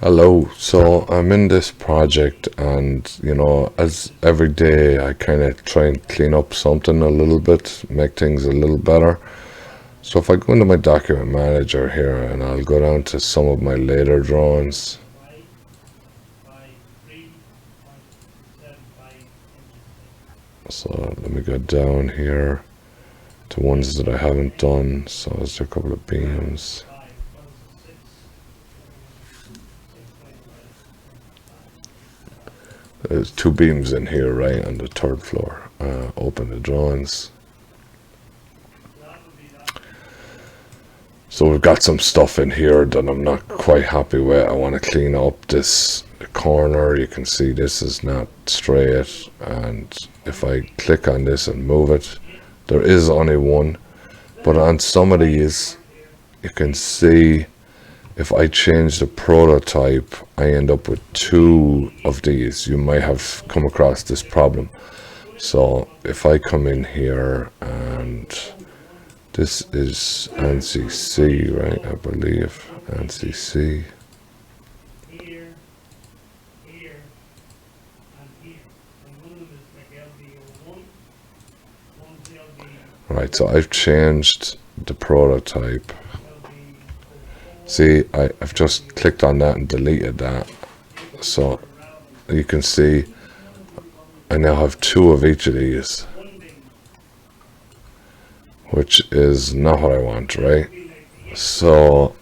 Hello, so I'm in this project, and as every day I kind of try and clean up something a little bit, make things a little better. So if I go into my document manager here and I'll go down to some of my later drawings. So let me go down here to ones that I haven't done. So there's a couple of beams. There's two beams in here, right, on the third floor. Open the drawings. So we've got some stuff in here that I'm not quite happy with. I want to clean up this corner. You can see this is not straight, and if I click on this and move it, there is only one, but on some of these you can see if I change the prototype I end up with two of these. You might have come across this problem. So if I come in here, and this is NCC, right, I believe, NCC. Right, so I've changed the prototype. See, I've just clicked on that and deleted that. So you can see I now have two of each of these, which is not what I want, right? So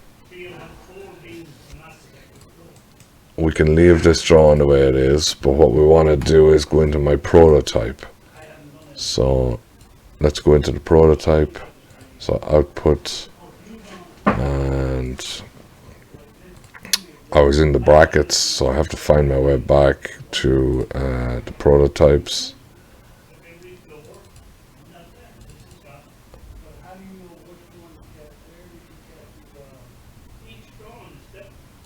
we can leave this drawing the way it is, but what we want to do is go into my prototype. So let's go into the prototype. So output, and I was in the brackets, so I have to find my way back to the prototypes.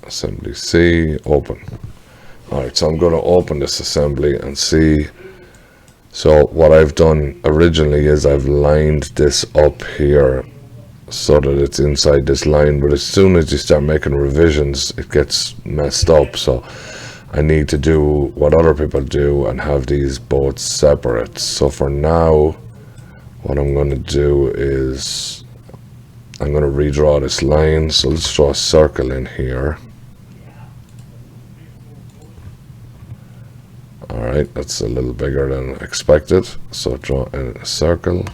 Assembly C, open. Alright, so I'm going to open this assembly and see. So what I've done originally is I've lined this up here so that it's inside this line, but as soon as you start making revisions it gets messed up. So I need to do what other people do and have these both separate. So for now what I'm going to do is I'm going to redraw this line. So let's draw a circle in here. Alright, that's a little bigger than expected. So draw a circle,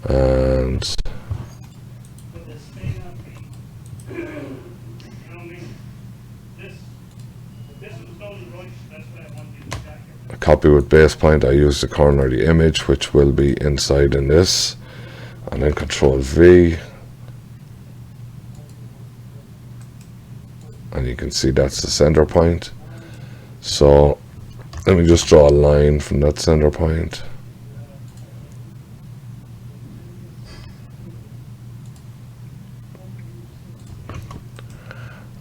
and a copy with base point. I use the corner of the image, which will be inside in this, and then Control V, and you can see that's the center point. So let me just draw a line from that center point.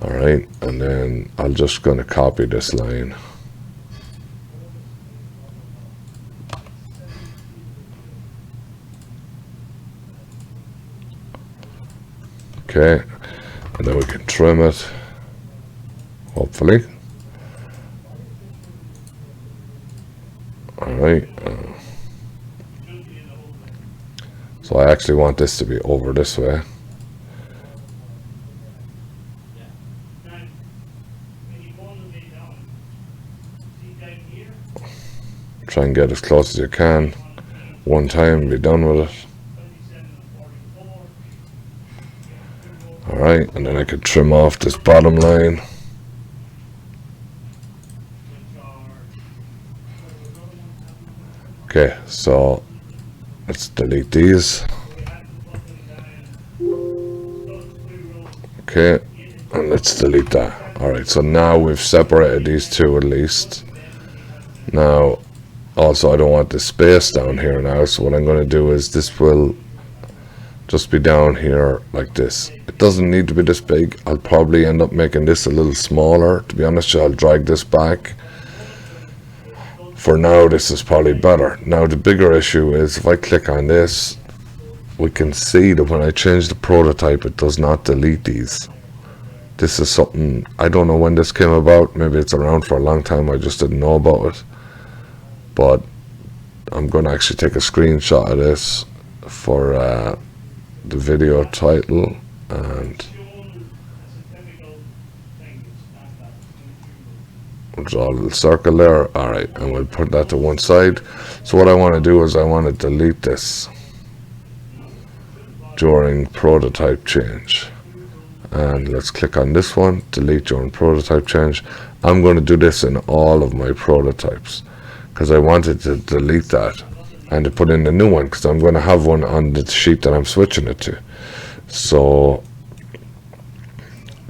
Alright, and then I'm just going to copy this line. Okay, and then we can trim it, hopefully. Alright, so I actually want this to be over this way. Try and get as close as you can. One time, be done with it. Alright, and then I could trim off this bottom line. Okay, so let's delete these. Okay, and let's delete that. Alright, so now we've separated these two at least. Now, also I don't want this space down here now, so what I'm going to do is this will just be down here like this. It doesn't need to be this big. I'll probably end up making this a little smaller. To be honest, I'll drag this back. For now, this is probably better. Now the bigger issue is if I click on this, we can see that when I change the prototype, it does not delete these. This is something, I don't know when this came about. Maybe it's around for a long time, I just didn't know about it. But I'm going to actually take a screenshot of this for the video title, and we'll draw a little circle there. Alright, and we'll put that to one side. So what I want to do is I want to delete this during prototype change. And let's click on this one, delete during prototype change. I'm going to do this in all of my prototypes because I wanted to delete that and to put in a new one, because I'm going to have one on the sheet that I'm switching it to. So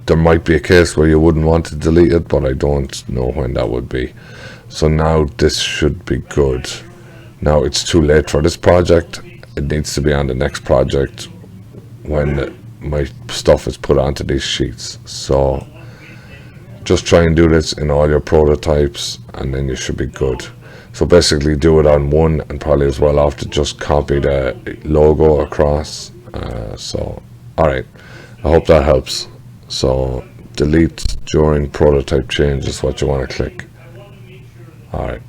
there might be a case where you wouldn't want to delete it, but I don't know when that would be. So now this should be good. Now it's too late for this project. It needs to be on the next project when my stuff is put onto these sheets. So just try and do this in all your prototypes, and then you should be good. So basically do it on one, and probably as well off to just copy the logo across. So alright, I hope that helps. So delete during prototype change is what you want to click. Alright.